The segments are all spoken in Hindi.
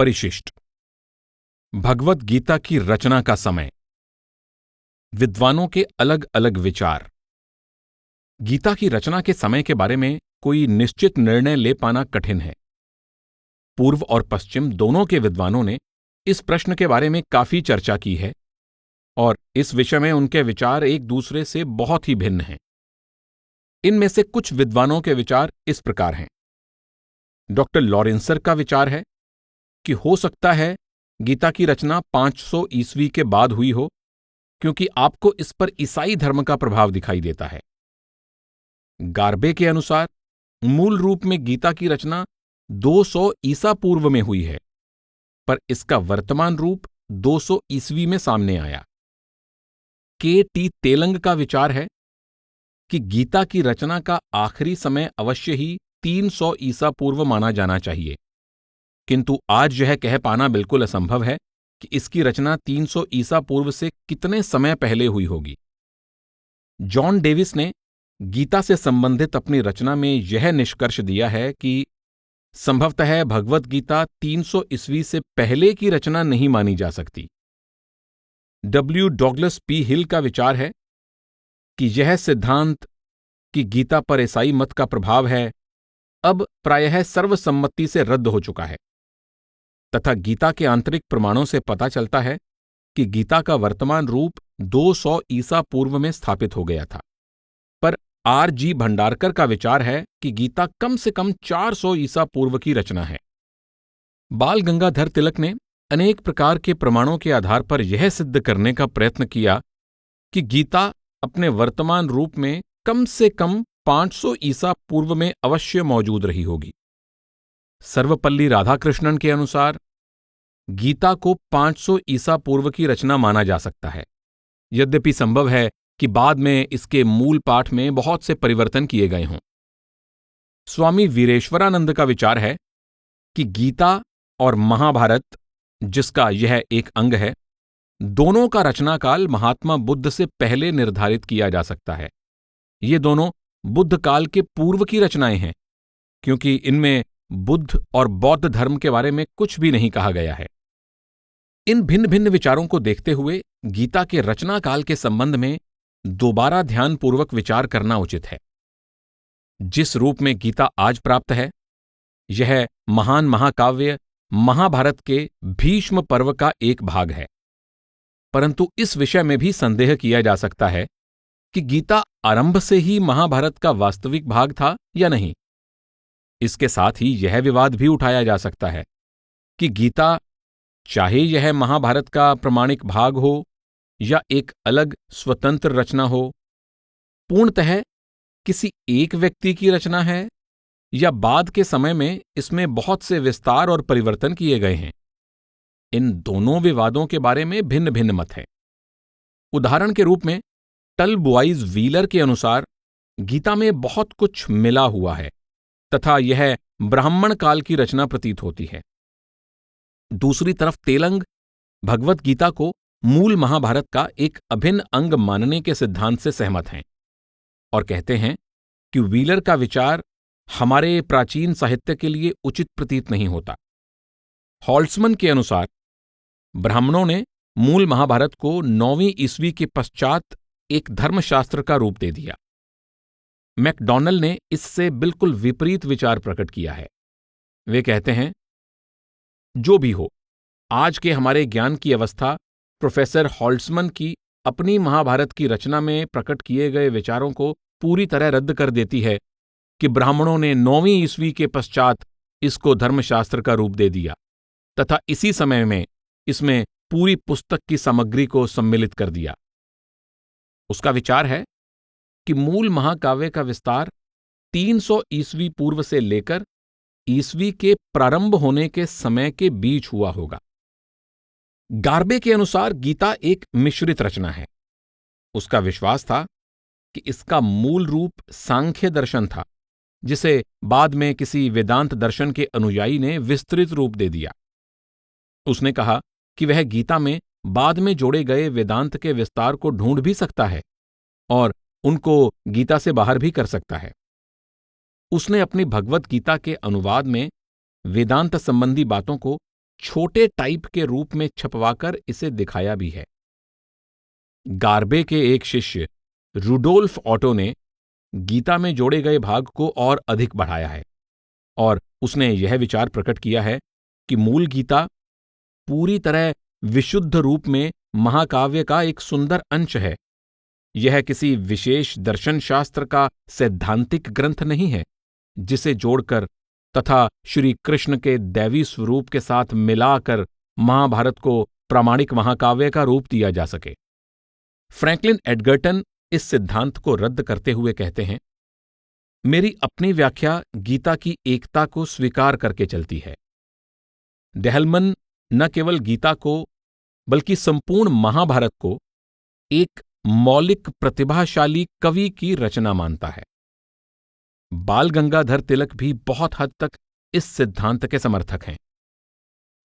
परिशिष्ट। भगवत गीता की रचना का समय। विद्वानों के अलग अलग विचार। गीता की रचना के समय के बारे में कोई निश्चित निर्णय ले पाना कठिन है। पूर्व और पश्चिम दोनों के विद्वानों ने इस प्रश्न के बारे में काफी चर्चा की है और इस विषय में उनके विचार एक दूसरे से बहुत ही भिन्न हैं। इनमें से कुछ विद्वानों के विचार इस प्रकार हैं। डॉक्टर लॉरेंसर का विचार है कि हो सकता है गीता की रचना 500 ईस्वी के बाद हुई हो, क्योंकि आपको इस पर ईसाई धर्म का प्रभाव दिखाई देता है। गार्बे के अनुसार मूल रूप में गीता की रचना 200 ईसा पूर्व में हुई है, पर इसका वर्तमान रूप 200 ईस्वी में सामने आया। के.टी. तेलंग का विचार है कि गीता की रचना का आखिरी समय अवश्य ही 300 ईसा पूर्व माना जाना चाहिए, किंतु आज यह कह पाना बिल्कुल असंभव है कि इसकी रचना 300 ईसा पूर्व से कितने समय पहले हुई होगी। जॉन डेविस ने गीता से संबंधित अपनी रचना में यह निष्कर्ष दिया है कि संभवतः भगवत गीता 300 ईस्वी से पहले की रचना नहीं मानी जा सकती। डब्ल्यू. Douglas P. हिल का विचार है कि यह सिद्धांत कि गीता पर ईसाई मत का प्रभाव है अब प्रायः सर्वसम्मति से रद्द हो चुका है, तथा गीता के आंतरिक प्रमाणों से पता चलता है कि गीता का वर्तमान रूप 200 ईसा पूर्व में स्थापित हो गया था। पर R.G. भंडारकर का विचार है कि गीता कम से कम 400 ईसा पूर्व की रचना है। बाल गंगाधर तिलक ने अनेक प्रकार के प्रमाणों के आधार पर यह सिद्ध करने का प्रयत्न किया कि गीता अपने वर्तमान रूप में कम से कम 500 ईसा पूर्व में अवश्य मौजूद रही होगी। सर्वपल्ली राधाकृष्णन के अनुसार गीता को 500 ईसा पूर्व की रचना माना जा सकता है, यद्यपि संभव है कि बाद में इसके मूल पाठ में बहुत से परिवर्तन किए गए हों। स्वामी वीरेश्वरानंद का विचार है कि गीता और महाभारत, जिसका यह एक अंग है, दोनों का रचनाकाल महात्मा बुद्ध से पहले निर्धारित किया जा सकता है। ये दोनों बुद्ध काल के पूर्व की रचनाएं हैं, क्योंकि इनमें बुद्ध और बौद्ध धर्म के बारे में कुछ भी नहीं कहा गया है। इन भिन्न भिन्न विचारों को देखते हुए गीता के रचना काल के संबंध में दोबारा ध्यानपूर्वक विचार करना उचित है। जिस रूप में गीता आज प्राप्त है, यह महान महाकाव्य महाभारत के भीष्म पर्व का एक भाग है, परंतु इस विषय में भी संदेह किया जा सकता है कि गीता आरंभ से ही महाभारत का वास्तविक भाग था या नहीं। इसके साथ ही यह विवाद भी उठाया जा सकता है कि गीता, चाहे यह महाभारत का प्रमाणिक भाग हो या एक अलग स्वतंत्र रचना हो, पूर्णतः किसी एक व्यक्ति की रचना है या बाद के समय में इसमें बहुत से विस्तार और परिवर्तन किए गए हैं। इन दोनों विवादों के बारे में भिन्न भिन्न मत है। उदाहरण के रूप में टलबॉइज व्हीलर के अनुसार गीता में बहुत कुछ मिला हुआ है तथा यह ब्राह्मण काल की रचना प्रतीत होती है। दूसरी तरफ तेलंग भगवत गीता को मूल महाभारत का एक अभिन्न अंग मानने के सिद्धांत से सहमत हैं और कहते हैं कि व्हीलर का विचार हमारे प्राचीन साहित्य के लिए उचित प्रतीत नहीं होता। हॉल्ट्समन के अनुसार ब्राह्मणों ने मूल महाभारत को 9वीं ईस्वी के पश्चात एक धर्मशास्त्र का रूप दे दिया। मैकडॉनल ने इससे बिल्कुल विपरीत विचार प्रकट किया है। वे कहते हैं, जो भी हो, आज के हमारे ज्ञान की अवस्था प्रोफेसर हॉल्ट्समन की अपनी महाभारत की रचना में प्रकट किए गए विचारों को पूरी तरह रद्द कर देती है कि ब्राह्मणों ने 9वीं ईस्वी के पश्चात इसको धर्मशास्त्र का रूप दे दिया तथा इसी समय में इसमें पूरी पुस्तक की सामग्री को सम्मिलित कर दिया। उसका विचार है कि मूल महाकाव्य का विस्तार 300 ईस्वी पूर्व से लेकर ईस्वी के प्रारंभ होने के समय के बीच हुआ होगा। गार्बे के अनुसार गीता एक मिश्रित रचना है। उसका विश्वास था कि इसका मूल रूप सांख्य दर्शन था, जिसे बाद में किसी वेदांत दर्शन के अनुयायी ने विस्तृत रूप दे दिया। उसने कहा कि वह गीता में बाद में जोड़े गए वेदांत के विस्तार को ढूंढ भी सकता है और उनको गीता से बाहर भी कर सकता है। उसने अपनी भगवत गीता के अनुवाद में वेदांत संबंधी बातों को छोटे टाइप के रूप में छपवाकर इसे दिखाया भी है। गार्बे के एक शिष्य रुडोल्फ ऑटो ने गीता में जोड़े गए भाग को और अधिक बढ़ाया है और उसने यह विचार प्रकट किया है कि मूल गीता पूरी तरह विशुद्ध रूप में महाकाव्य का एक सुंदर अंश है। यह किसी विशेष दर्शन शास्त्र का सैद्धांतिक ग्रंथ नहीं है जिसे जोड़कर तथा श्री कृष्ण के दैवी स्वरूप के साथ मिलाकर महाभारत को प्रामाणिक महाकाव्य का रूप दिया जा सके। फ्रैंकलिन एडगर्टन इस सिद्धांत को रद्द करते हुए कहते हैं, मेरी अपनी व्याख्या गीता की एकता को स्वीकार करके चलती है। डेहलमन न केवल गीता को बल्कि संपूर्ण महाभारत को एक मौलिक प्रतिभाशाली कवि की रचना मानता है। बाल गंगाधर तिलक भी बहुत हद तक इस सिद्धांत के समर्थक हैं।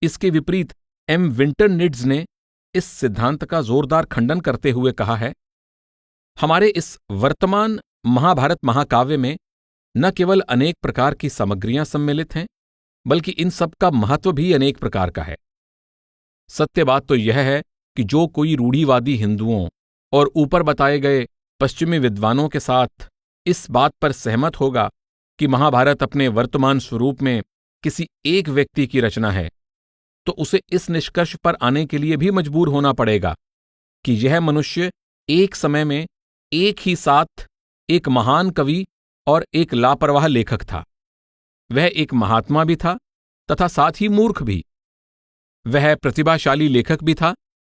इसके विपरीत एम विंटरनिड्स ने इस सिद्धांत का जोरदार खंडन करते हुए कहा है, हमारे इस वर्तमान महाभारत महाकाव्य में न केवल अनेक प्रकार की सामग्रियां सम्मिलित हैं, बल्कि इन सब का महत्व भी अनेक प्रकार का है। सत्य बात तो यह है कि जो कोई रूढ़िवादी हिंदुओं और ऊपर बताए गए पश्चिमी विद्वानों के साथ इस बात पर सहमत होगा कि महाभारत अपने वर्तमान स्वरूप में किसी एक व्यक्ति की रचना है, तो उसे इस निष्कर्ष पर आने के लिए भी मजबूर होना पड़ेगा कि यह मनुष्य एक समय में एक ही साथ एक महान कवि और एक लापरवाह लेखक था। वह एक महात्मा भी था तथा साथ ही मूर्ख भी। वह प्रतिभाशाली लेखक भी था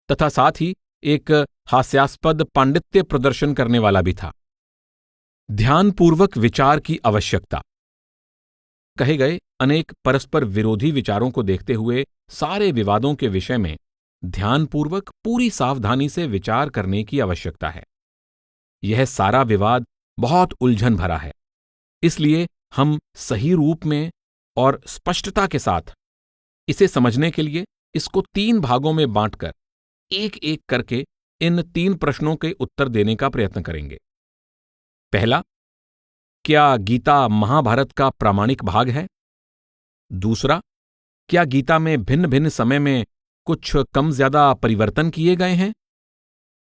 तथा साथ ही एक हास्यास्पद पांडित्य प्रदर्शन करने वाला भी था। ध्यानपूर्वक विचार की आवश्यकता। कहे गए अनेक परस्पर विरोधी विचारों को देखते हुए सारे विवादों के विषय में ध्यानपूर्वक पूरी सावधानी से विचार करने की आवश्यकता है। यह सारा विवाद बहुत उलझन भरा है, इसलिए हम सही रूप में और स्पष्टता के साथ इसे समझने के लिए इसको 3 भागों में बांटकर एक एक करके इन 3 प्रश्नों के उत्तर देने का प्रयत्न करेंगे। पहला, क्या गीता महाभारत का प्रामाणिक भाग है? दूसरा, क्या गीता में भिन्न भिन्न समय में कुछ कम ज्यादा परिवर्तन किए गए हैं?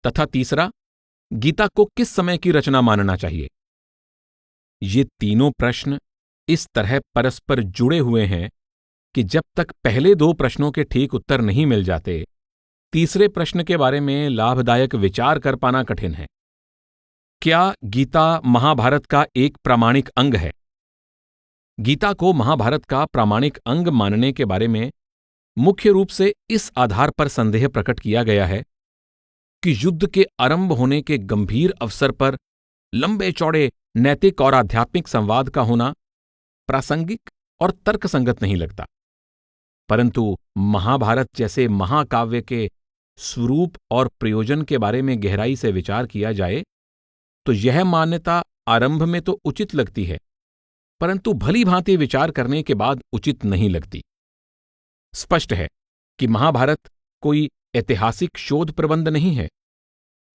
तथा तीसरा, गीता को किस समय की रचना मानना चाहिए? ये तीनों प्रश्न इस तरह परस्पर जुड़े हुए हैं कि जब तक पहले 2 प्रश्नों के ठीक उत्तर नहीं मिल जाते, तीसरे प्रश्न के बारे में लाभदायक विचार कर पाना कठिन है। क्या गीता महाभारत का एक प्रामाणिक अंग है? गीता को महाभारत का प्रामाणिक अंग मानने के बारे में मुख्य रूप से इस आधार पर संदेह प्रकट किया गया है कि युद्ध के आरंभ होने के गंभीर अवसर पर लंबे चौड़े नैतिक और आध्यात्मिक संवाद का होना प्रासंगिक और तर्कसंगत नहीं लगता। परंतु महाभारत जैसे महाकाव्य के स्वरूप और प्रयोजन के बारे में गहराई से विचार किया जाए तो यह मान्यता आरंभ में तो उचित लगती है, परंतु भली भांति विचार करने के बाद उचित नहीं लगती। स्पष्ट है कि महाभारत कोई ऐतिहासिक शोध प्रबंध नहीं है,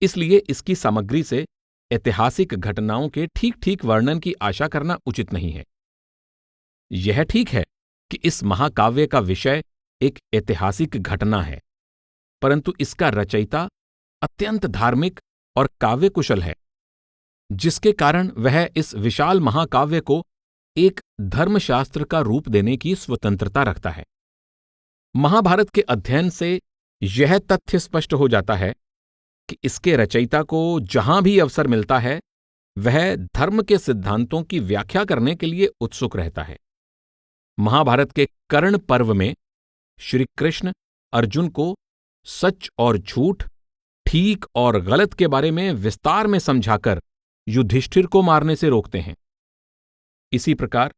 इसलिए इसकी सामग्री से ऐतिहासिक घटनाओं के ठीक ठीक वर्णन की आशा करना उचित नहीं है। यह ठीक है कि इस महाकाव्य का विषय एक ऐतिहासिक घटना है, परंतु इसका रचयिता अत्यंत धार्मिक और काव्य कुशल है, जिसके कारण वह इस विशाल महाकाव्य को एक धर्मशास्त्र का रूप देने की स्वतंत्रता रखता है। महाभारत के अध्ययन से यह तथ्य स्पष्ट हो जाता है कि इसके रचयिता को जहां भी अवसर मिलता है वह धर्म के सिद्धांतों की व्याख्या करने के लिए उत्सुक रहता है। महाभारत के कर्ण पर्व में श्री कृष्ण अर्जुन को सच और झूठ, ठीक और गलत के बारे में विस्तार में समझाकर युधिष्ठिर को मारने से रोकते हैं। इसी प्रकार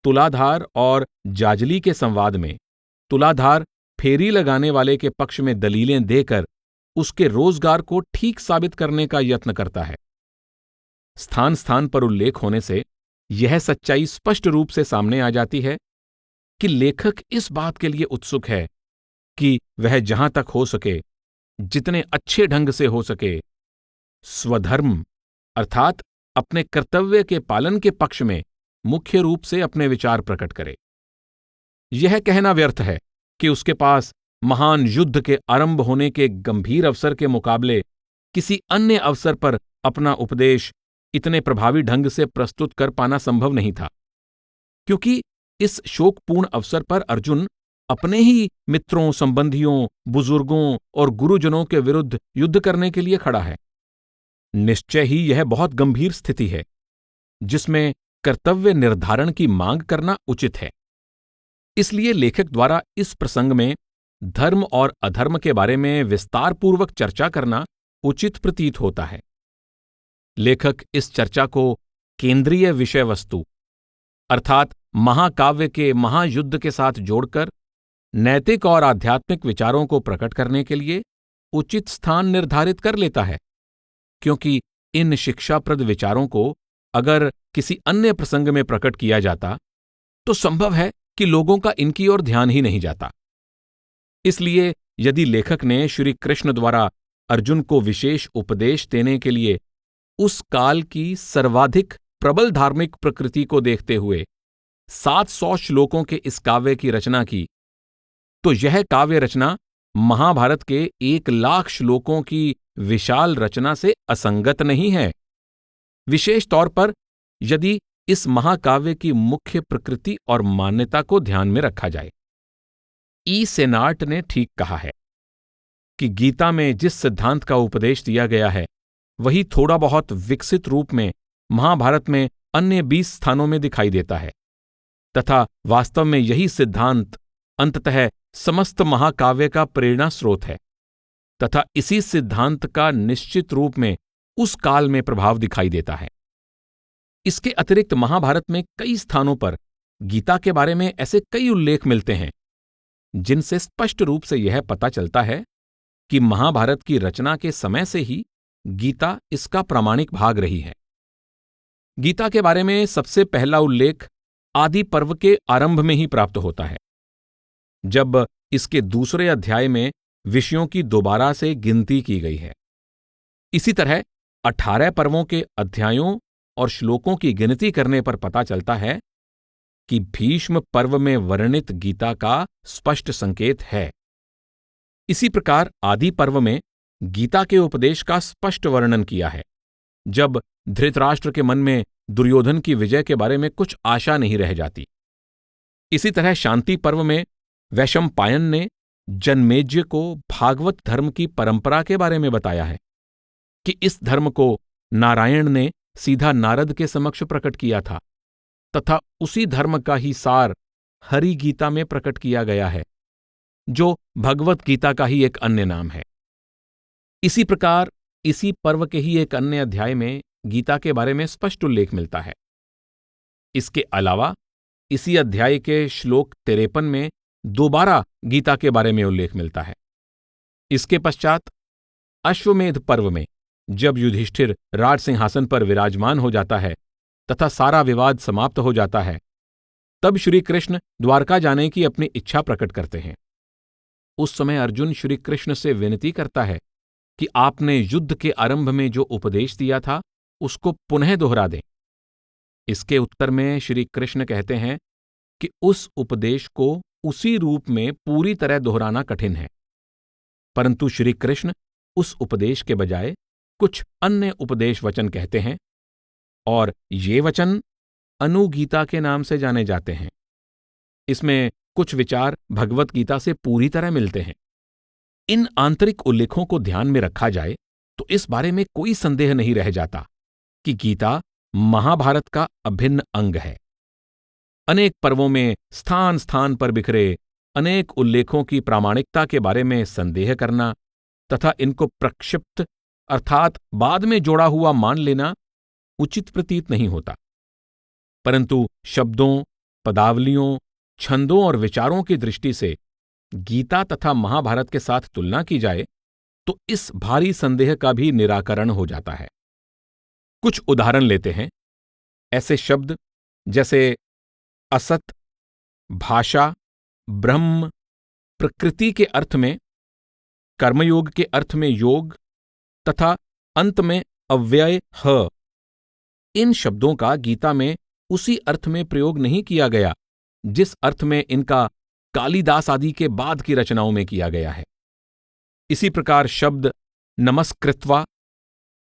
तुलाधार और जाजली के संवाद में तुलाधार फेरी लगाने वाले के पक्ष में दलीलें देकर उसके रोजगार को ठीक साबित करने का यत्न करता है। स्थान स्थान पर उल्लेख होने से यह सच्चाई स्पष्ट रूप से सामने आ जाती है कि लेखक इस बात के लिए उत्सुक है कि वह जहां तक हो सके, जितने अच्छे ढंग से हो सके, स्वधर्म अर्थात अपने कर्तव्य के पालन के पक्ष में मुख्य रूप से अपने विचार प्रकट करे। यह कहना व्यर्थ है कि उसके पास महान युद्ध के आरंभ होने के गंभीर अवसर के मुकाबले किसी अन्य अवसर पर अपना उपदेश इतने प्रभावी ढंग से प्रस्तुत कर पाना संभव नहीं था, क्योंकि इस शोकपूर्ण अवसर पर अर्जुन अपने ही मित्रों, संबंधियों, बुजुर्गों और गुरुजनों के विरुद्ध युद्ध करने के लिए खड़ा है। निश्चय ही यह बहुत गंभीर स्थिति है जिसमें कर्तव्य निर्धारण की मांग करना उचित है। इसलिए लेखक द्वारा इस प्रसंग में धर्म और अधर्म के बारे में विस्तारपूर्वक चर्चा करना उचित प्रतीत होता है। लेखक इस चर्चा को केंद्रीय विषय वस्तु अर्थात महाकाव्य के महायुद्ध के साथ जोड़कर नैतिक और आध्यात्मिक विचारों को प्रकट करने के लिए उचित स्थान निर्धारित कर लेता है, क्योंकि इन शिक्षाप्रद विचारों को अगर किसी अन्य प्रसंग में प्रकट किया जाता तो संभव है कि लोगों का इनकी ओर ध्यान ही नहीं जाता। इसलिए यदि लेखक ने श्री कृष्ण द्वारा अर्जुन को विशेष उपदेश देने के लिए उस काल की सर्वाधिक प्रबल धार्मिक प्रकृति को देखते हुए 700 श्लोकों के इस काव्य की रचना की, तो यह काव्य रचना महाभारत के 1,00,000 श्लोकों की विशाल रचना से असंगत नहीं है, विशेष तौर पर यदि इस महाकाव्य की मुख्य प्रकृति और मान्यता को ध्यान में रखा जाए। ई सेनार्ट ने ठीक कहा है कि गीता में जिस सिद्धांत का उपदेश दिया गया है वही थोड़ा बहुत विकसित रूप में महाभारत में अन्य 20 स्थानों में दिखाई देता है, तथा वास्तव में यही सिद्धांत अंततः समस्त महाकाव्य का प्रेरणा स्रोत है, तथा इसी सिद्धांत का निश्चित रूप में उस काल में प्रभाव दिखाई देता है। इसके अतिरिक्त महाभारत में कई स्थानों पर गीता के बारे में ऐसे कई उल्लेख मिलते हैं जिनसे स्पष्ट रूप से यह पता चलता है कि महाभारत की रचना के समय से ही गीता इसका प्रामाणिक भाग रही है। गीता के बारे में सबसे पहला उल्लेख आदि पर्व के आरंभ में ही प्राप्त होता है, जब इसके दूसरे अध्याय में विषयों की दोबारा से गिनती की गई है। इसी तरह 18 पर्वों के अध्यायों और श्लोकों की गिनती करने पर पता चलता है कि भीष्म पर्व में वर्णित गीता का स्पष्ट संकेत है। इसी प्रकार आदि पर्व में गीता के उपदेश का स्पष्ट वर्णन किया है, जब धृतराष्ट्र के मन में दुर्योधन की विजय के बारे में कुछ आशा नहीं रह जाती। इसी तरह शांति पर्व में वैशंपायन ने जनमेज्य को भागवत धर्म की परंपरा के बारे में बताया है कि इस धर्म को नारायण ने सीधा नारद के समक्ष प्रकट किया था, तथा उसी धर्म का ही सार हरि गीता में प्रकट किया गया है, जो भगवत गीता का ही एक अन्य नाम है। इसी प्रकार इसी पर्व के ही एक अन्य अध्याय में गीता के बारे में स्पष्ट उल्लेख मिलता है। इसके अलावा इसी अध्याय के श्लोक 53 में दोबारा गीता के बारे में उल्लेख मिलता है। इसके पश्चात अश्वमेध पर्व में जब युधिष्ठिर राज सिंहासन पर विराजमान हो जाता है तथा सारा विवाद समाप्त हो जाता है, तब श्री कृष्ण द्वारका जाने की अपनी इच्छा प्रकट करते हैं। उस समय अर्जुन श्री कृष्ण से विनती करता है कि आपने युद्ध के आरंभ में जो उपदेश दिया था उसको पुनः दोहरा दें। इसके उत्तर में श्री कृष्ण कहते हैं कि उस उपदेश को उसी रूप में पूरी तरह दोहराना कठिन है, परंतु श्री कृष्ण उस उपदेश के बजाय कुछ अन्य उपदेश वचन कहते हैं, और ये वचन अनुगीता के नाम से जाने जाते हैं। इसमें कुछ विचार भगवत गीता से पूरी तरह मिलते हैं। इन आंतरिक उल्लेखों को ध्यान में रखा जाए तो इस बारे में कोई संदेह नहीं रह जाता कि गीता महाभारत का अभिन्न अंग है। अनेक पर्वों में स्थान स्थान पर बिखरे अनेक उल्लेखों की प्रामाणिकता के बारे में संदेह करना तथा इनको प्रक्षिप्त अर्थात बाद में जोड़ा हुआ मान लेना उचित प्रतीत नहीं होता, परंतु शब्दों, पदावलियों, छंदों और विचारों की दृष्टि से गीता तथा महाभारत के साथ तुलना की जाए तो इस भारी संदेह का भी निराकरण हो जाता है। कुछ उदाहरण लेते हैं। ऐसे शब्द जैसे असत, भाषा, ब्रह्म, प्रकृति के अर्थ में, कर्मयोग के अर्थ में योग तथा अंत में अव्यय ह, इन शब्दों का गीता में उसी अर्थ में प्रयोग नहीं किया गया जिस अर्थ में इनका कालिदास आदि के बाद की रचनाओं में किया गया है। इसी प्रकार शब्द नमस्कृत्वा,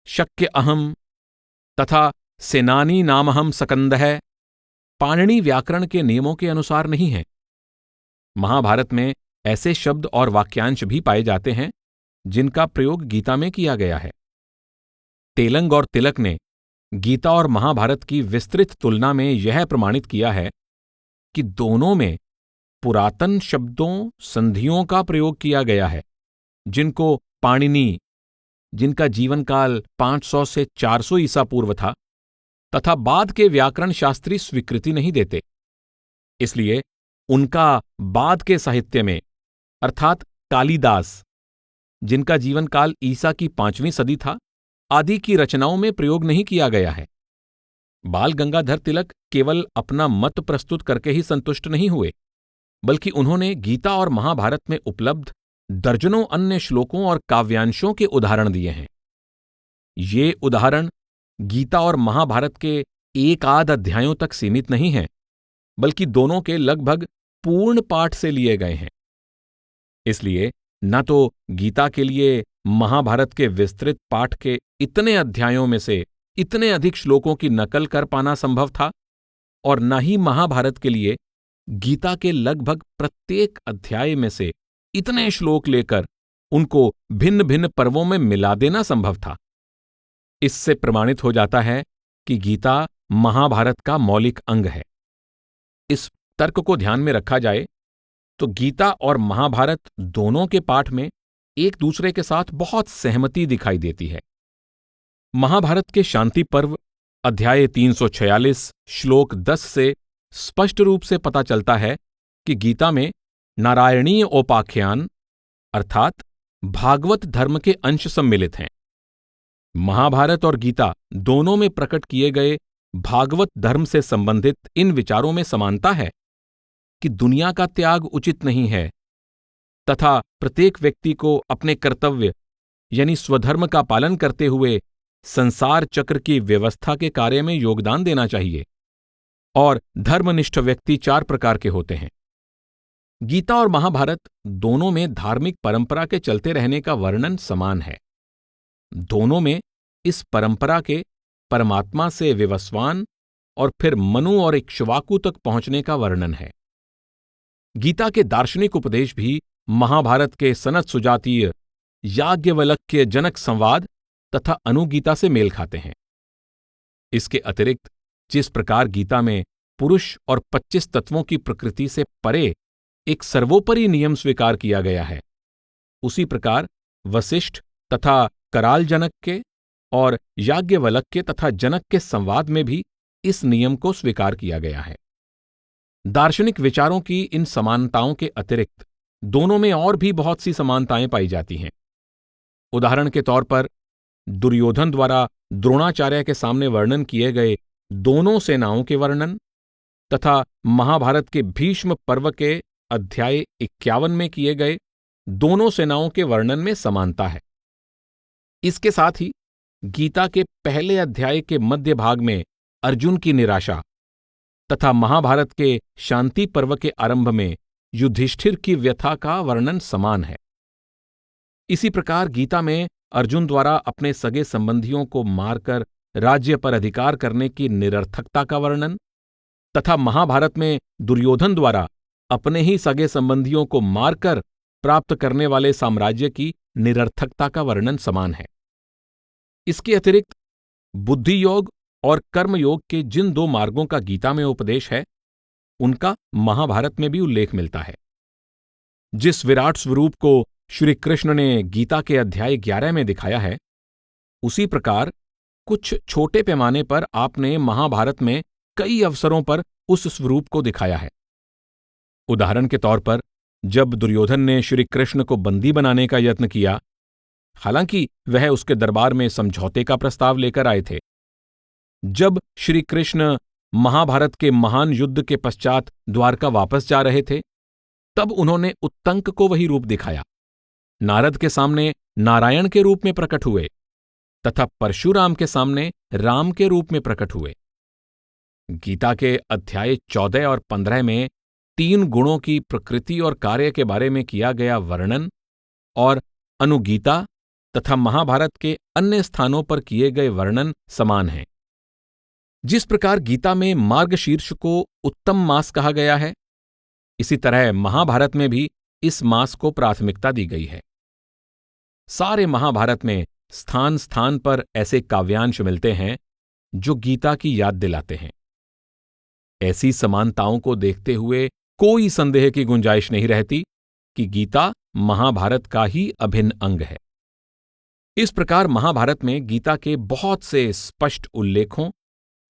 शक्य अहम तथा सेनानी नामहम सकंदह पाणिनि व्याकरण के नियमों के अनुसार नहीं है। महाभारत में ऐसे शब्द और वाक्यांश भी पाए जाते हैं जिनका प्रयोग गीता में किया गया है। तेलंग और तिलक ने गीता और महाभारत की विस्तृत तुलना में यह प्रमाणित किया है कि दोनों में पुरातन शब्दों, संधियों का प्रयोग किया गया है जिनको पाणिनि, जिनका जीवनकाल 500 से 400 ईसा पूर्व था, तथा बाद के व्याकरण शास्त्री स्वीकृति नहीं देते। इसलिए उनका बाद के साहित्य में, अर्थात कालिदास, जिनका जीवनकाल ईसा की 5वीं सदी था, आदि की रचनाओं में प्रयोग नहीं किया गया है। बाल गंगाधर तिलक केवल अपना मत प्रस्तुत करके ही संतुष्ट नहीं हुए, बल्कि उन्होंने गीता और महाभारत में उपलब्ध दर्जनों अन्य श्लोकों और काव्यांशों के उदाहरण दिए हैं। ये उदाहरण गीता और महाभारत के एक आध अध्यायों तक सीमित नहीं हैं, बल्कि दोनों के लगभग पूर्ण पाठ से लिए गए हैं। इसलिए न तो गीता के लिए महाभारत के विस्तृत पाठ के इतने अध्यायों में से इतने अधिक श्लोकों की नकल कर पाना संभव था, और न ही महाभारत के लिए गीता के लगभग प्रत्येक अध्याय में से इतने श्लोक लेकर उनको भिन्न भिन्न पर्वों में मिला देना संभव था। इससे प्रमाणित हो जाता है कि गीता महाभारत का मौलिक अंग है। इस तर्क को ध्यान में रखा जाए तो गीता और महाभारत दोनों के पाठ में एक दूसरे के साथ बहुत सहमति दिखाई देती है। महाभारत के शांति पर्व अध्याय 346 श्लोक 10 से स्पष्ट रूप से पता चलता है कि गीता में नारायणीय उपाख्यान अर्थात भागवत धर्म के अंश सम्मिलित हैं। महाभारत और गीता दोनों में प्रकट किए गए भागवत धर्म से संबंधित इन विचारों में समानता है कि दुनिया का त्याग उचित नहीं है तथा प्रत्येक व्यक्ति को अपने कर्तव्य यानी स्वधर्म का पालन करते हुए संसार चक्र की व्यवस्था के कार्य में योगदान देना चाहिए, और धर्मनिष्ठ व्यक्ति 4 प्रकार के होते हैं। गीता और महाभारत दोनों में धार्मिक परंपरा के चलते रहने का वर्णन समान है। दोनों में इस परंपरा के परमात्मा से विवस्वान और फिर मनु और इक्ष्वाकु तक पहुंचने का वर्णन है। गीता के दार्शनिक उपदेश भी महाभारत के सनत सुजातीय याज्ञवल्क्य जनक संवाद तथा अनुगीता से मेल खाते हैं। इसके अतिरिक्त जिस प्रकार गीता में पुरुष और 25 तत्वों की प्रकृति से परे एक सर्वोपरि नियम स्वीकार किया गया है, उसी प्रकार वशिष्ठ तथा कराल जनक के और याज्ञवल्क्य तथा जनक के संवाद में भी इस नियम को स्वीकार किया गया है। दार्शनिक विचारों की इन समानताओं के अतिरिक्त दोनों में और भी बहुत सी समानताएं पाई जाती हैं। उदाहरण के तौर पर दुर्योधन द्वारा द्रोणाचार्य के सामने वर्णन किए गए दोनों सेनाओं के वर्णन तथा महाभारत के भीष्म पर्व के अध्याय 51 में किए गए दोनों सेनाओं के वर्णन में समानता है। इसके साथ ही गीता के पहले अध्याय के मध्य भाग में अर्जुन की निराशा तथा महाभारत के शांति पर्व के आरंभ में युधिष्ठिर की व्यथा का वर्णन समान है। इसी प्रकार गीता में अर्जुन द्वारा अपने सगे संबंधियों को मारकर राज्य पर अधिकार करने की निरर्थकता का वर्णन तथा महाभारत में दुर्योधन द्वारा अपने ही सगे संबंधियों को मारकर प्राप्त करने वाले साम्राज्य की निरर्थकता का वर्णन समान है। इसके अतिरिक्त बुद्धि योग और कर्म योग के जिन 2 मार्गों का गीता में उपदेश है, उनका महाभारत में भी उल्लेख मिलता है। जिस विराट स्वरूप को श्री कृष्ण ने गीता के अध्याय 11 में दिखाया है, उसी प्रकार कुछ छोटे पैमाने पर आपने महाभारत में कई अवसरों पर उस स्वरूप को दिखाया है। उदाहरण के तौर पर जब दुर्योधन ने श्री कृष्ण को बंदी बनाने का यत्न किया, हालांकि वह उसके दरबार में समझौते का प्रस्ताव लेकर आए थे, जब श्री कृष्ण महाभारत के महान युद्ध के पश्चात द्वारका वापस जा रहे थे, तब उन्होंने उत्तंक को वही रूप दिखाया, नारद के सामने नारायण के रूप में प्रकट हुए तथा परशुराम के सामने राम के रूप में प्रकट हुए। गीता के अध्याय 14 और 15 में 3 गुणों की प्रकृति और कार्य के बारे में किया गया वर्णन और अनुगीता तथा महाभारत के अन्य स्थानों पर किए गए वर्णन समान हैं। जिस प्रकार गीता में मार्गशीर्ष को उत्तम मास कहा गया है, इसी तरह महाभारत में भी इस मास को प्राथमिकता दी गई है। सारे महाभारत में स्थान स्थान पर ऐसे काव्यांश मिलते हैं जो गीता की याद दिलाते हैं। ऐसी समानताओं को देखते हुए कोई संदेह की गुंजाइश नहीं रहती कि गीता महाभारत का ही अभिन्न अंग है। इस प्रकार महाभारत में गीता के बहुत से स्पष्ट उल्लेखों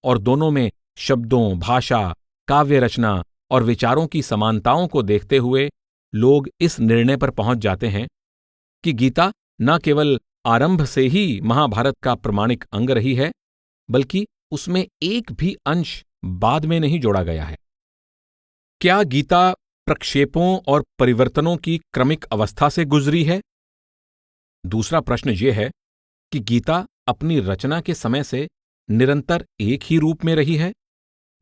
और दोनों में शब्दों, भाषा, काव्य रचना और विचारों की समानताओं को देखते हुए लोग इस निर्णय पर पहुंच जाते हैं कि गीता न केवल आरंभ से ही महाभारत का प्रमाणिक अंग रही है, बल्कि उसमें एक भी अंश बाद में नहीं जोड़ा गया है। क्या गीता प्रक्षेपों और परिवर्तनों की क्रमिक अवस्था से गुजरी है? दूसरा प्रश्न यह है कि गीता अपनी रचना के समय से निरंतर एक ही रूप में रही है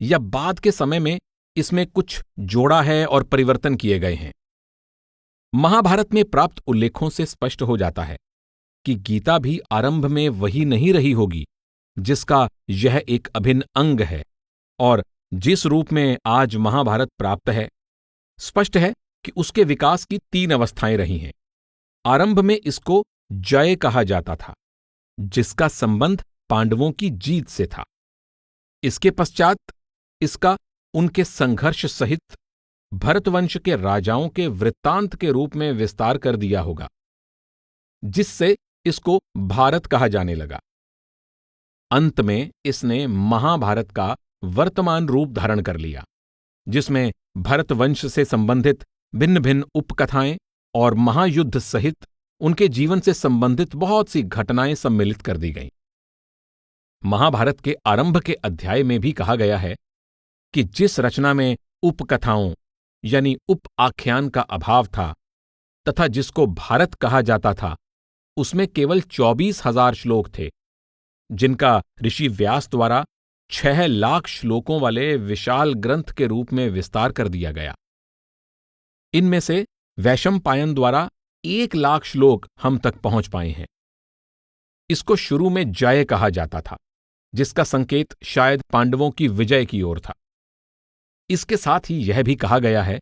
या बाद के समय में इसमें कुछ जोड़ा है और परिवर्तन किए गए हैं। महाभारत में प्राप्त उल्लेखों से स्पष्ट हो जाता है कि गीता भी आरंभ में वही नहीं रही होगी जिसका यह एक अभिन्न अंग है, और जिस रूप में आज महाभारत प्राप्त है, स्पष्ट है कि उसके विकास की 3 अवस्थाएं रही हैं। आरंभ में इसको जय कहा जाता था, जिसका संबंध पांडवों की जीत से था। इसके पश्चात इसका उनके संघर्ष सहित भरतवंश के राजाओं के वृत्तांत के रूप में विस्तार कर दिया होगा, जिससे इसको भारत कहा जाने लगा। अंत में इसने महाभारत का वर्तमान रूप धारण कर लिया, जिसमें भरतवंश से संबंधित भिन्न भिन्न उपकथाएं और महायुद्ध सहित उनके जीवन से संबंधित बहुत सी घटनाएं सम्मिलित कर दी गईं। महाभारत के आरंभ के अध्याय में भी कहा गया है कि जिस रचना में उपकथाओं यानी उप आख्यान का अभाव था तथा जिसको भारत कहा जाता था, उसमें केवल 24,000 श्लोक थे, जिनका ऋषि व्यास द्वारा 6 लाख श्लोकों वाले विशाल ग्रंथ के रूप में विस्तार कर दिया गया। इनमें से वैशंपायन द्वारा 1 लाख श्लोक हम तक पहुंच पाए हैं। इसको शुरू में जय कहा जाता था, जिसका संकेत शायद पांडवों की विजय की ओर था। इसके साथ ही यह भी कहा गया है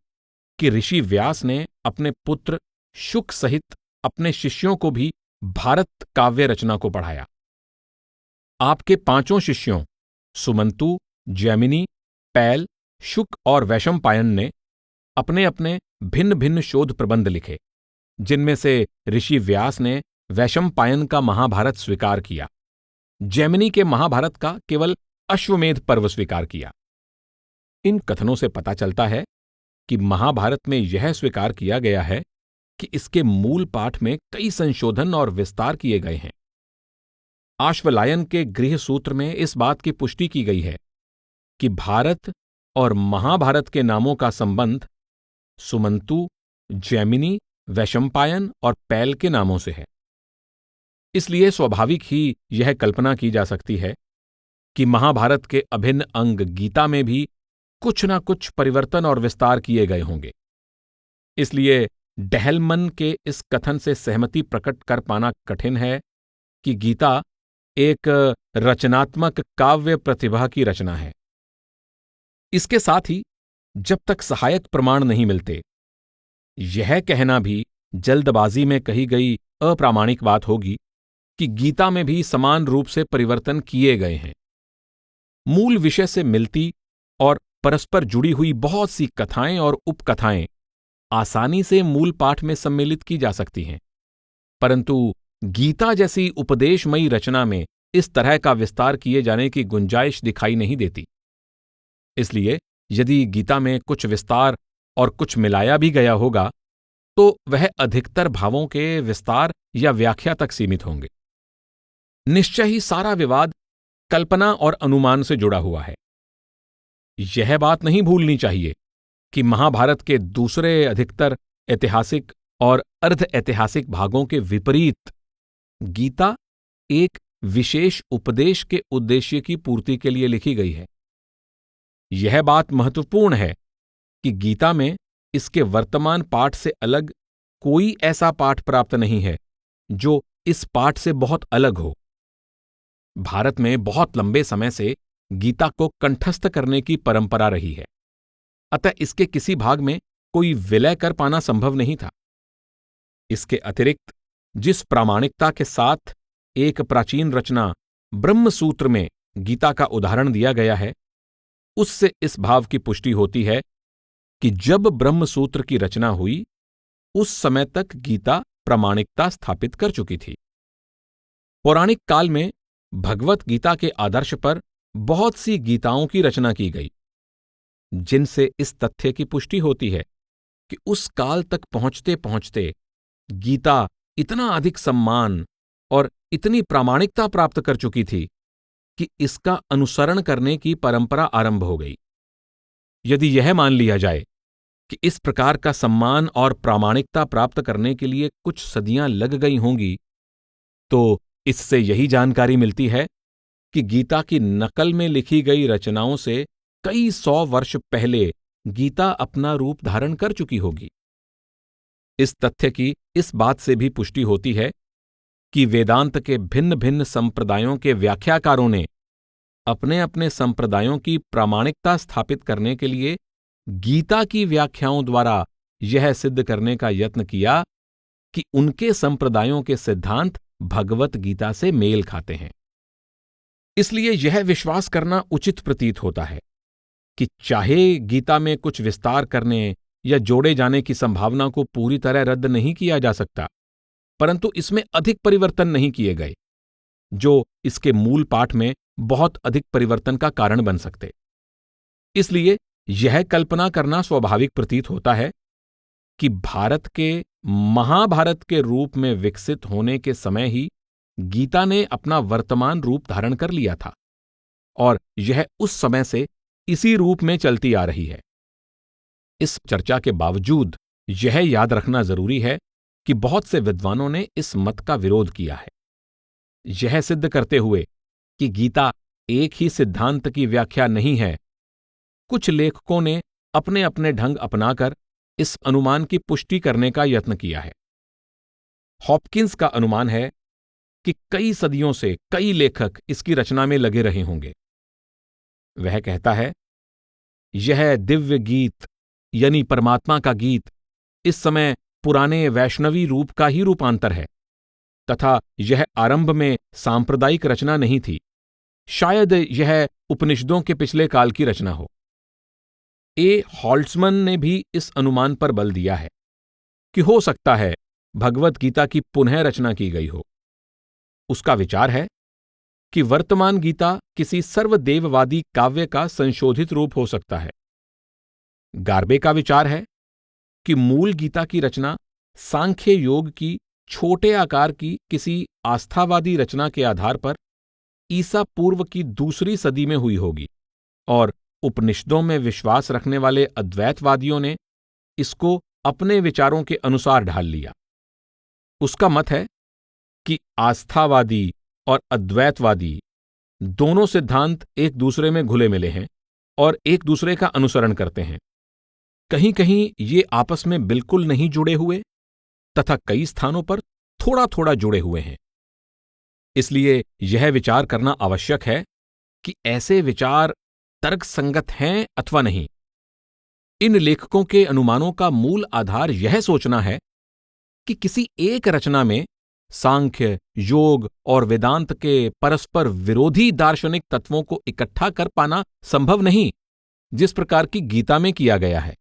कि ऋषि व्यास ने अपने पुत्र शुक सहित अपने शिष्यों को भी भारत काव्य रचना को पढ़ाया। आपके 5 शिष्यों सुमंतु, जैमिनी, पैल, शुक और वैशंपायन ने अपने अपने भिन्न भिन्न शोध प्रबंध लिखे, जिनमें से ऋषि व्यास ने वैशंपायन का महाभारत स्वीकार किया, जैमिनी के महाभारत का केवल अश्वमेध पर्व स्वीकार किया। इन कथनों से पता चलता है कि महाभारत में यह स्वीकार किया गया है कि इसके मूल पाठ में कई संशोधन और विस्तार किए गए हैं। आश्वलायन के गृह सूत्र में इस बात की पुष्टि की गई है कि भारत और महाभारत के नामों का संबंध सुमंतु, जैमिनी, वैशंपायन और पैल के नामों से है। इसलिए स्वाभाविक ही यह कल्पना की जा सकती है कि महाभारत के अभिन्न अंग गीता में भी कुछ न कुछ परिवर्तन और विस्तार किए गए होंगे। इसलिए डहलमन के इस कथन से सहमति प्रकट कर पाना कठिन है कि गीता एक रचनात्मक काव्य प्रतिभा की रचना है। इसके साथ ही जब तक सहायक प्रमाण नहीं मिलते, यह कहना भी जल्दबाजी में कही गई अप्रामाणिक बात होगी कि गीता में भी समान रूप से परिवर्तन किए गए हैं। मूल विषय से मिलती और परस्पर जुड़ी हुई बहुत सी कथाएं और उपकथाएं आसानी से मूल पाठ में सम्मिलित की जा सकती हैं, परंतु गीता जैसी उपदेशमयी रचना में इस तरह का विस्तार किए जाने की गुंजाइश दिखाई नहीं देती। इसलिए यदि गीता में कुछ विस्तार और कुछ मिलाया भी गया होगा, तो वह अधिकतर भावों के विस्तार या व्याख्या तक सीमित होंगे। निश्चय ही सारा विवाद कल्पना और अनुमान से जुड़ा हुआ है। यह बात नहीं भूलनी चाहिए कि महाभारत के दूसरे अधिकतर ऐतिहासिक और अर्ध ऐतिहासिक भागों के विपरीत गीता एक विशेष उपदेश के उद्देश्य की पूर्ति के लिए लिखी गई है। यह बात महत्वपूर्ण है कि गीता में इसके वर्तमान पाठ से अलग कोई ऐसा पाठ प्राप्त नहीं है जो इस पाठ से बहुत अलग हो। भारत में बहुत लंबे समय से गीता को कंठस्थ करने की परंपरा रही है, अतः इसके किसी भाग में कोई विलय कर पाना संभव नहीं था। इसके अतिरिक्त जिस प्रामाणिकता के साथ एक प्राचीन रचना ब्रह्मसूत्र में गीता का उदाहरण दिया गया है, उससे इस भाव की पुष्टि होती है कि जब ब्रह्मसूत्र की रचना हुई उस समय तक गीता प्रामाणिकता स्थापित कर चुकी थी। पौराणिक काल में भगवत गीता के आदर्श पर बहुत सी गीताओं की रचना की गई, जिनसे इस तथ्य की पुष्टि होती है कि उस काल तक पहुंचते पहुंचते गीता इतना अधिक सम्मान और इतनी प्रामाणिकता प्राप्त कर चुकी थी कि इसका अनुसरण करने की परंपरा आरंभ हो गई। यदि यह मान लिया जाए कि इस प्रकार का सम्मान और प्रामाणिकता प्राप्त करने के लिए कुछ सदियां लग गई होंगी, तो इससे यही जानकारी मिलती है कि गीता की नकल में लिखी गई रचनाओं से कई 100 वर्ष पहले गीता अपना रूप धारण कर चुकी होगी। इस तथ्य की इस बात से भी पुष्टि होती है कि वेदांत के भिन्न भिन्न संप्रदायों के व्याख्याकारों ने अपने अपने संप्रदायों की प्रामाणिकता स्थापित करने के लिए गीता की व्याख्याओं द्वारा यह सिद्ध करने का यत्न किया कि उनके संप्रदायों के सिद्धांत भगवत गीता से मेल खाते हैं। इसलिए यह विश्वास करना उचित प्रतीत होता है कि चाहे गीता में कुछ विस्तार करने या जोड़े जाने की संभावना को पूरी तरह रद्द नहीं किया जा सकता, परंतु इसमें अधिक परिवर्तन नहीं किए गए जो इसके मूल पाठ में बहुत अधिक परिवर्तन का कारण बन सकते। इसलिए यह कल्पना करना स्वाभाविक प्रतीत होता है कि भारत के महाभारत के रूप में विकसित होने के समय ही गीता ने अपना वर्तमान रूप धारण कर लिया था और यह उस समय से इसी रूप में चलती आ रही है। इस चर्चा के बावजूद यह याद रखना जरूरी है कि बहुत से विद्वानों ने इस मत का विरोध किया है, यह सिद्ध करते हुए कि गीता एक ही सिद्धांत की व्याख्या नहीं है। कुछ लेखकों ने अपने अपने ढंग अपनाकर इस अनुमान की पुष्टि करने का यत्न किया है। हॉपकिंस का अनुमान है कि कई सदियों से कई लेखक इसकी रचना में लगे रहे होंगे। वह कहता है, यह दिव्य गीत यानी परमात्मा का गीत इस समय पुराने वैष्णवी रूप का ही रूपांतर है तथा यह आरंभ में सांप्रदायिक रचना नहीं थी। शायद यह उपनिषदों के पिछले काल की रचना हो। ए हॉल्ट्समन ने भी इस अनुमान पर बल दिया है कि हो सकता है भगवत गीता की पुनः रचना की गई हो। उसका विचार है कि वर्तमान गीता किसी सर्वदेववादी काव्य का संशोधित रूप हो सकता है। गार्बे का विचार है कि मूल गीता की रचना सांख्य योग की छोटे आकार की किसी आस्थावादी रचना के आधार पर ईसा पूर्व की 2री सदी में हुई होगी और उपनिषदों में विश्वास रखने वाले अद्वैतवादियों ने इसको अपने विचारों के अनुसार ढाल लिया। उसका मत है कि आस्थावादी और अद्वैतवादी दोनों सिद्धांत एक दूसरे में घुले मिले हैं और एक दूसरे का अनुसरण करते हैं। कहीं कहीं ये आपस में बिल्कुल नहीं जुड़े हुए तथा कई स्थानों पर थोड़ा थोड़ा जुड़े हुए हैं। इसलिए यह विचार करना आवश्यक है कि ऐसे विचार तर्कसंगत हैं अथवा नहीं। इन लेखकों के अनुमानों का मूल आधार यह सोचना है कि किसी एक रचना में सांख्य, योग और वेदांत के परस्पर विरोधी दार्शनिक तत्वों को इकट्ठा कर पाना संभव नहीं, जिस प्रकार की गीता में किया गया है।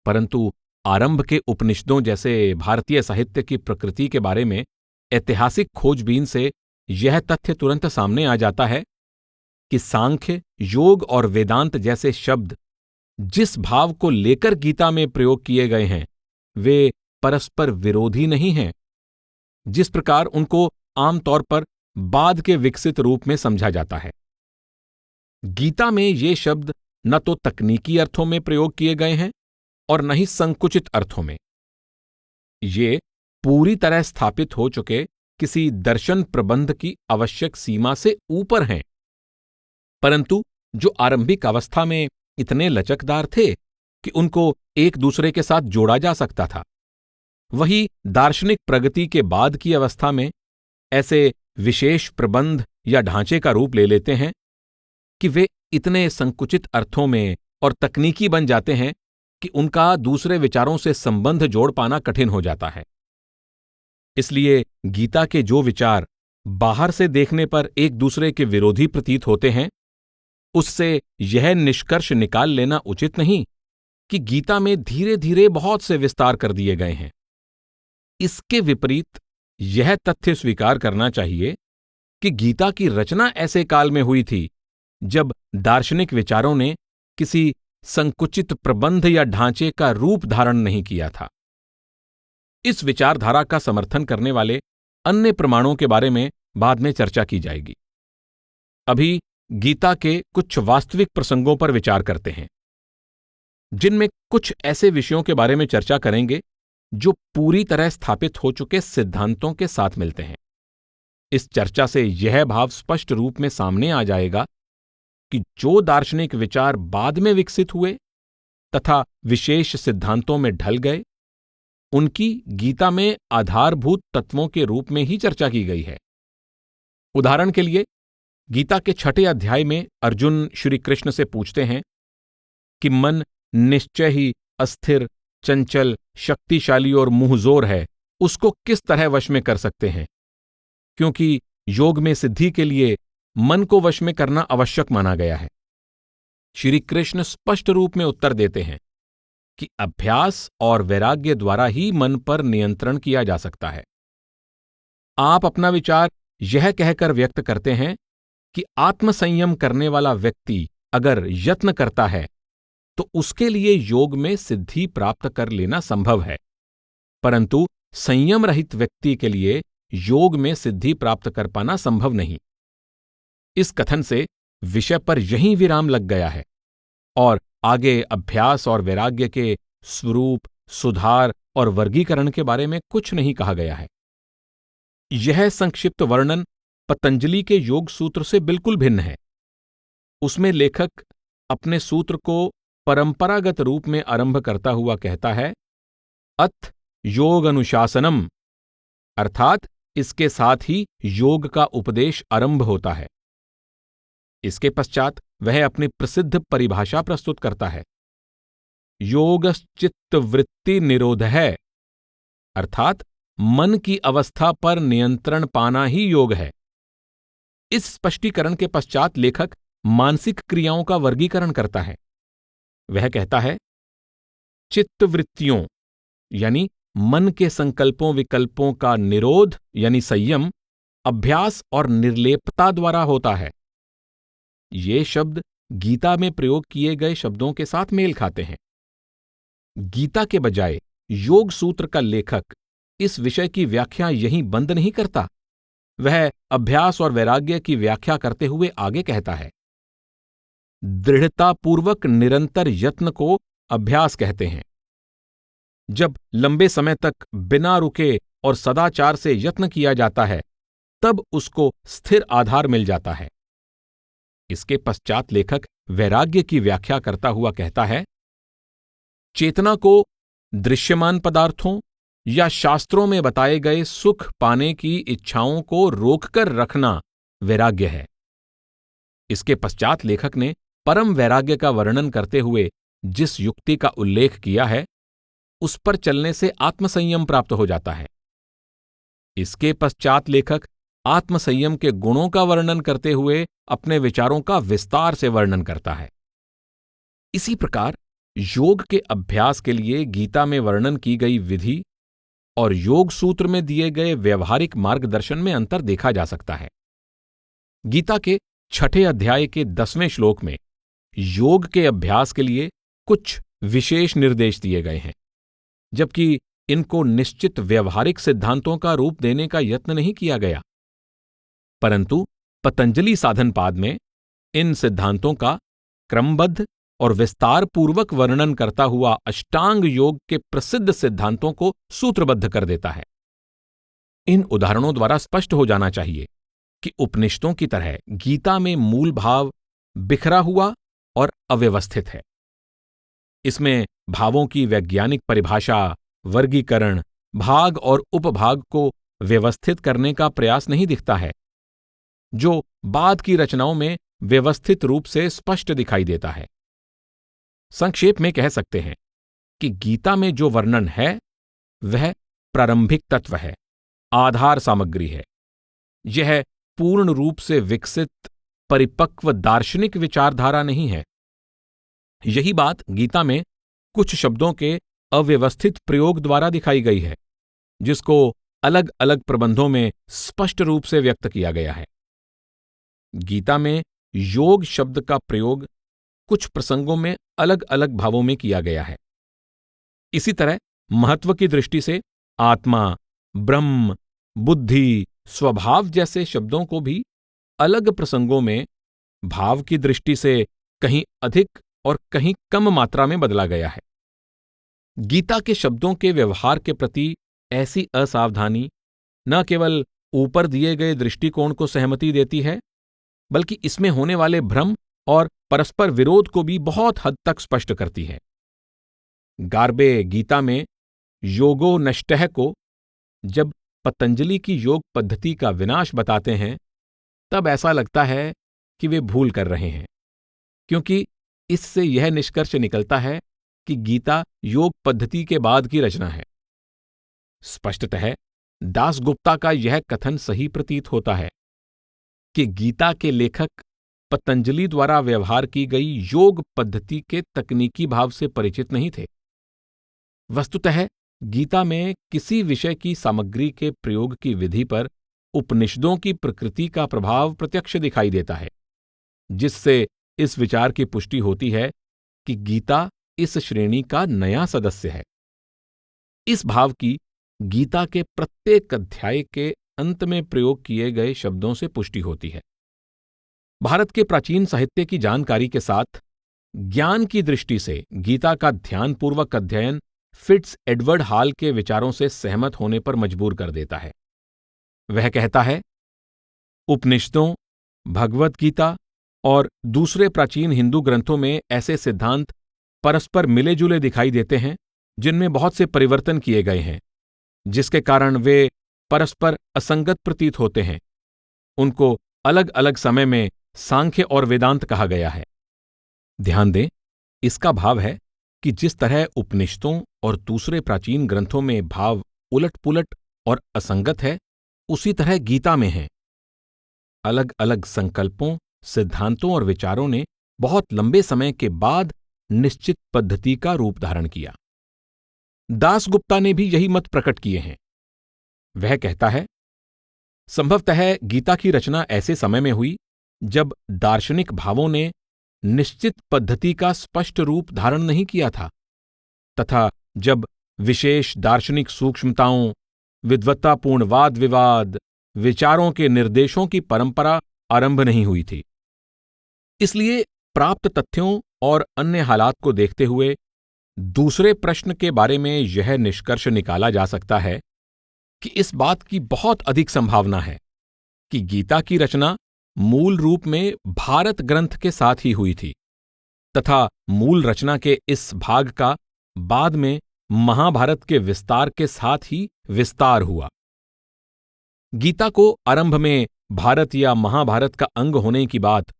परंतु आरंभ के उपनिषदों जैसे भारतीय साहित्य की प्रकृति के बारे में ऐतिहासिक खोजबीन से यह तथ्य तुरंत सामने आ जाता है कि सांख्य, योग और वेदांत जैसे शब्द जिस भाव को लेकर गीता में प्रयोग किए गए हैं वे परस्पर विरोधी नहीं हैं, जिस प्रकार उनको आमतौर पर बाद के विकसित रूप में समझा जाता है। गीता में ये शब्द न तो तकनीकी अर्थों में प्रयोग किए गए हैं और न ही संकुचित अर्थों में। ये पूरी तरह स्थापित हो चुके किसी दर्शन प्रबंध की आवश्यक सीमा से ऊपर हैं, परंतु जो आरंभिक अवस्था में इतने लचकदार थे कि उनको एक दूसरे के साथ जोड़ा जा सकता था, वही दार्शनिक प्रगति के बाद की अवस्था में ऐसे विशेष प्रबंध या ढांचे का रूप ले लेते हैं कि वे इतने संकुचित अर्थों में और तकनीकी बन जाते हैं कि उनका दूसरे विचारों से संबंध जोड़ पाना कठिन हो जाता है। इसलिए गीता के जो विचार बाहर से देखने पर एक दूसरे के विरोधी प्रतीत होते हैं, उससे यह निष्कर्ष निकाल लेना उचित नहीं कि गीता में धीरे धीरे बहुत से विस्तार कर दिए गए हैं। इसके विपरीत यह तथ्य स्वीकार करना चाहिए कि गीता की रचना ऐसे काल में हुई थी जब दार्शनिक विचारों ने किसी संकुचित प्रबंध या ढांचे का रूप धारण नहीं किया था। इस विचारधारा का समर्थन करने वाले अन्य प्रमाणों के बारे में बाद में चर्चा की जाएगी। अभी गीता के कुछ वास्तविक प्रसंगों पर विचार करते हैं, जिनमें कुछ ऐसे विषयों के बारे में चर्चा करेंगे जो पूरी तरह स्थापित हो चुके सिद्धांतों के साथ मिलते हैं। इस चर्चा से यह भाव स्पष्ट रूप में सामने आ जाएगा कि जो दार्शनिक विचार बाद में विकसित हुए तथा विशेष सिद्धांतों में ढल गए, उनकी गीता में आधारभूत तत्वों के रूप में ही चर्चा की गई है। उदाहरण के लिए गीता के 6 अध्याय में अर्जुन श्री कृष्ण से पूछते हैं कि मन निश्चय ही अस्थिर, चंचल, शक्तिशाली और मुंहजोर है, उसको किस तरह वश में कर सकते हैं? क्योंकि योग में सिद्धि के लिए मन को वश में करना आवश्यक माना गया है। श्री कृष्ण स्पष्ट रूप में उत्तर देते हैं कि अभ्यास और वैराग्य द्वारा ही मन पर नियंत्रण किया जा सकता है। आप अपना विचार यह कहकर व्यक्त करते हैं कि आत्मसंयम करने वाला व्यक्ति अगर यत्न करता है तो उसके लिए योग में सिद्धि प्राप्त कर लेना संभव है, परंतु संयम रहित व्यक्ति के लिए योग में सिद्धि प्राप्त कर पाना संभव नहीं। इस कथन से विषय पर यहीं विराम लग गया है और आगे अभ्यास और वैराग्य के स्वरूप, सुधार और वर्गीकरण के बारे में कुछ नहीं कहा गया है। यह संक्षिप्त वर्णन पतंजलि के योग सूत्र से बिल्कुल भिन्न है। उसमें लेखक अपने सूत्र को परंपरागत रूप में आरंभ करता हुआ कहता है, अथ योग अनुशासनम, अर्थात इसके साथ ही योग का उपदेश आरंभ होता है। इसके पश्चात वह अपनी प्रसिद्ध परिभाषा प्रस्तुत करता है, योगश्चित्त वृत्ति निरोध है, अर्थात मन की अवस्था पर नियंत्रण पाना ही योग है। इस स्पष्टीकरण के पश्चात लेखक मानसिक क्रियाओं का वर्गीकरण करता है। वह कहता है, चित्त वृत्तियों यानी मन के संकल्पों विकल्पों का निरोध यानी संयम अभ्यास और निर्लेपता द्वारा होता है। ये शब्द गीता में प्रयोग किए गए शब्दों के साथ मेल खाते हैं। गीता के बजाय योग सूत्र का लेखक इस विषय की व्याख्या यहीं बंद नहीं करता, वह अभ्यास और वैराग्य की व्याख्या करते हुए आगे कहता है, दृढ़तापूर्वक निरंतर यत्न को अभ्यास कहते हैं। जब लंबे समय तक बिना रुके और सदाचार से यत्न किया जाता है, तब उसको स्थिर आधार मिल जाता है। इसके पश्चात लेखक वैराग्य की व्याख्या करता हुआ कहता है, चेतना को दृश्यमान पदार्थों या शास्त्रों में बताए गए सुख पाने की इच्छाओं को रोककर रखना वैराग्य है। इसके पश्चात लेखक ने परम वैराग्य का वर्णन करते हुए जिस युक्ति का उल्लेख किया है, उस पर चलने से आत्मसंयम प्राप्त हो जाता है। इसके पश्चात लेखक आत्मसंयम के गुणों का वर्णन करते हुए अपने विचारों का विस्तार से वर्णन करता है। इसी प्रकार योग के अभ्यास के लिए गीता में वर्णन की गई विधि और योग सूत्र में दिए गए व्यवहारिक मार्गदर्शन में अंतर देखा जा सकता है। गीता के 6 अध्याय के 10वें श्लोक में योग के अभ्यास के लिए कुछ विशेष निर्देश दिए गए हैं, जबकि इनको निश्चित व्यवहारिक सिद्धांतों का रूप देने का यत्न नहीं किया गया, परंतु पतंजलि साधनपाद में इन सिद्धांतों का क्रमबद्ध और विस्तारपूर्वक वर्णन करता हुआ अष्टांग योग के प्रसिद्ध सिद्धांतों को सूत्रबद्ध कर देता है। इन उदाहरणों द्वारा स्पष्ट हो जाना चाहिए कि उपनिषदों की तरह गीता में मूल भाव बिखरा हुआ और अव्यवस्थित है। इसमें भावों की वैज्ञानिक परिभाषा, वर्गीकरण, भाग और उपभाग को व्यवस्थित करने का प्रयास नहीं दिखता है, जो बाद की रचनाओं में व्यवस्थित रूप से स्पष्ट दिखाई देता है। संक्षेप में कह सकते हैं कि गीता में जो वर्णन है वह प्रारंभिक तत्व है, आधार सामग्री है। यह पूर्ण रूप से विकसित परिपक्व दार्शनिक विचारधारा नहीं है। यही बात गीता में कुछ शब्दों के अव्यवस्थित प्रयोग द्वारा दिखाई गई है, जिसको अलग अलग प्रबंधों में स्पष्ट रूप से व्यक्त किया गया है। गीता में योग शब्द का प्रयोग कुछ प्रसंगों में अलग अलग भावों में किया गया है। इसी तरह महत्व की दृष्टि से आत्मा, ब्रह्म, बुद्धि, स्वभाव जैसे शब्दों को भी अलग प्रसंगों में भाव की दृष्टि से कहीं अधिक और कहीं कम मात्रा में बदला गया है। गीता के शब्दों के व्यवहार के प्रति ऐसी असावधानी न केवल ऊपर दिए गए दृष्टिकोण को सहमति देती है, बल्कि इसमें होने वाले भ्रम और परस्पर विरोध को भी बहुत हद तक स्पष्ट करती है। गार्बे गीता में योगो नष्टः को जब पतंजलि की योग पद्धति का विनाश बताते हैं, तब ऐसा लगता है कि वे भूल कर रहे हैं, क्योंकि इससे यह निष्कर्ष निकलता है कि गीता योग पद्धति के बाद की रचना है। स्पष्टतः दासगुप्ता का यह कथन सही प्रतीत होता है कि गीता के लेखक पतंजलि द्वारा व्यवहार की गई योग पद्धति के तकनीकी भाव से परिचित नहीं थे। वस्तुतः गीता में किसी विषय की सामग्री के प्रयोग की विधि पर उपनिषदों की प्रकृति का प्रभाव प्रत्यक्ष दिखाई देता है, जिससे इस विचार की पुष्टि होती है कि गीता इस श्रेणी का नया सदस्य है। इस भाव की गीता के प्रत्येक अध्याय के अंत में प्रयोग किए गए शब्दों से पुष्टि होती है। भारत के प्राचीन साहित्य की जानकारी के साथ ज्ञान की दृष्टि से गीता का ध्यानपूर्वक अध्ययन फिट्स एडवर्ड हॉल के विचारों से सहमत होने पर मजबूर कर देता है। वह कहता है, उपनिषदों, भगवत गीता और दूसरे प्राचीन हिंदू ग्रंथों में ऐसे सिद्धांत परस्पर मिले जुले दिखाई देते हैं जिनमें बहुत से परिवर्तन किए गए हैं, जिसके कारण वे परस्पर असंगत प्रतीत होते हैं। उनको अलग अलग समय में सांख्य और वेदांत कहा गया है। ध्यान दें, इसका भाव है कि जिस तरह उपनिषदों और दूसरे प्राचीन ग्रंथों में भाव उलट पुलट और असंगत है, उसी तरह गीता में है। अलग अलग संकल्पों, सिद्धांतों और विचारों ने बहुत लंबे समय के बाद निश्चित पद्धति का रूप धारण किया। दासगुप्ता ने भी यही मत प्रकट किए हैं। वह कहता है, संभवतः गीता की रचना ऐसे समय में हुई जब दार्शनिक भावों ने निश्चित पद्धति का स्पष्ट रूप धारण नहीं किया था, तथा जब विशेष दार्शनिक सूक्ष्मताओं, विद्वत्तापूर्ण वाद विवाद, विचारों के निर्देशों की परंपरा आरंभ नहीं हुई थी। इसलिए प्राप्त तथ्यों और अन्य हालात को देखते हुए दूसरे प्रश्न के बारे में यह निष्कर्ष निकाला जा सकता है कि इस बात की बहुत अधिक संभावना है कि गीता की रचना मूल रूप में भारत ग्रंथ के साथ ही हुई थी, तथा मूल रचना के इस भाग का बाद में महाभारत के विस्तार के साथ ही विस्तार हुआ। गीता को आरंभ में भारत या महाभारत का अंग होने की बात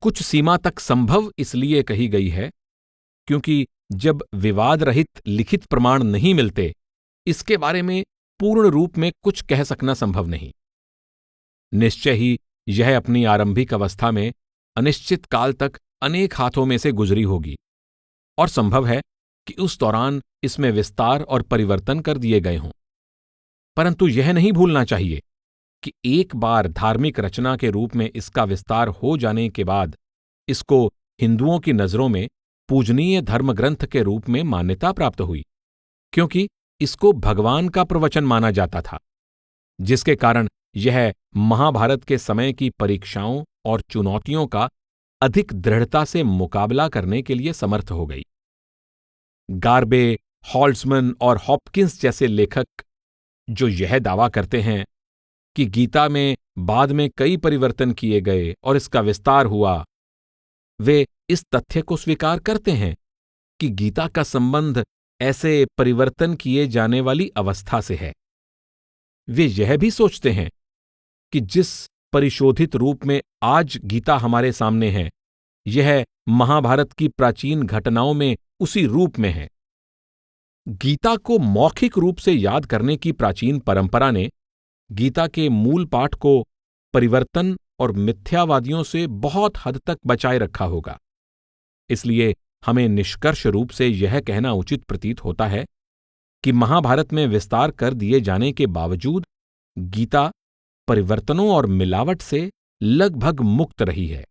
कुछ सीमा तक संभव इसलिए कही गई है क्योंकि जब विवाद रहित लिखित प्रमाण नहीं मिलते, इसके बारे में पूर्ण रूप में कुछ कह सकना संभव नहीं। निश्चय ही यह अपनी आरंभिक अवस्था में अनिश्चित काल तक अनेक हाथों में से गुजरी होगी, और संभव है कि उस दौरान इसमें विस्तार और परिवर्तन कर दिए गए हों। परंतु यह नहीं भूलना चाहिए कि एक बार धार्मिक रचना के रूप में इसका विस्तार हो जाने के बाद इसको हिंदुओं की नजरों में पूजनीय धर्मग्रंथ के रूप में मान्यता प्राप्त हुई, क्योंकि इसको भगवान का प्रवचन माना जाता था, जिसके कारण यह महाभारत के समय की परीक्षाओं और चुनौतियों का अधिक दृढ़ता से मुकाबला करने के लिए समर्थ हो गई। गार्बे, हॉल्ट्जमन और हॉपकिंस जैसे लेखक जो यह दावा करते हैं कि गीता में बाद में कई परिवर्तन किए गए और इसका विस्तार हुआ, वे इस तथ्य को स्वीकार करते हैं कि गीता का संबंध ऐसे परिवर्तन किए जाने वाली अवस्था से है। वे यह भी सोचते हैं कि जिस परिशोधित रूप में आज गीता हमारे सामने है, यह महाभारत की प्राचीन घटनाओं में उसी रूप में है। गीता को मौखिक रूप से याद करने की प्राचीन परंपरा ने गीता के मूल पाठ को परिवर्तन और मिथ्यावादियों से बहुत हद तक बचाए रखा होगा। इसलिए हमें निष्कर्ष रूप से यह कहना उचित प्रतीत होता है कि महाभारत में विस्तार कर दिए जाने के बावजूद गीता परिवर्तनों और मिलावट से लगभग मुक्त रही है।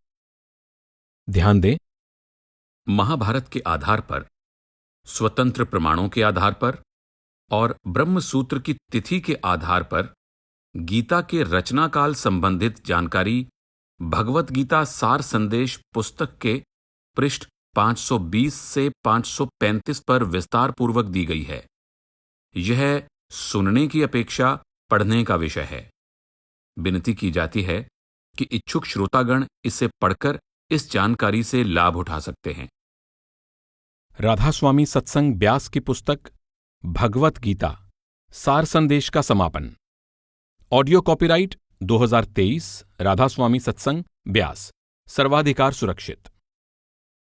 ध्यान दें, महाभारत के आधार पर, स्वतंत्र प्रमाणों के आधार पर और ब्रह्म सूत्र की तिथि के आधार पर गीता के रचनाकाल संबंधित जानकारी भगवत गीता सार संदेश पुस्तक के पृष्ठ 520 से 535 पर विस्तार पूर्वक दी गई है। यह सुनने की अपेक्षा पढ़ने का विषय है। विनती की जाती है कि इच्छुक श्रोतागण इसे पढ़कर इस जानकारी से लाभ उठा सकते हैं। राधास्वामी सत्संग ब्यास की पुस्तक भगवत गीता सार संदेश का समापन। ऑडियो कॉपीराइट 2023 राधास्वामी सत्संग ब्यास, सर्वाधिकार सुरक्षित।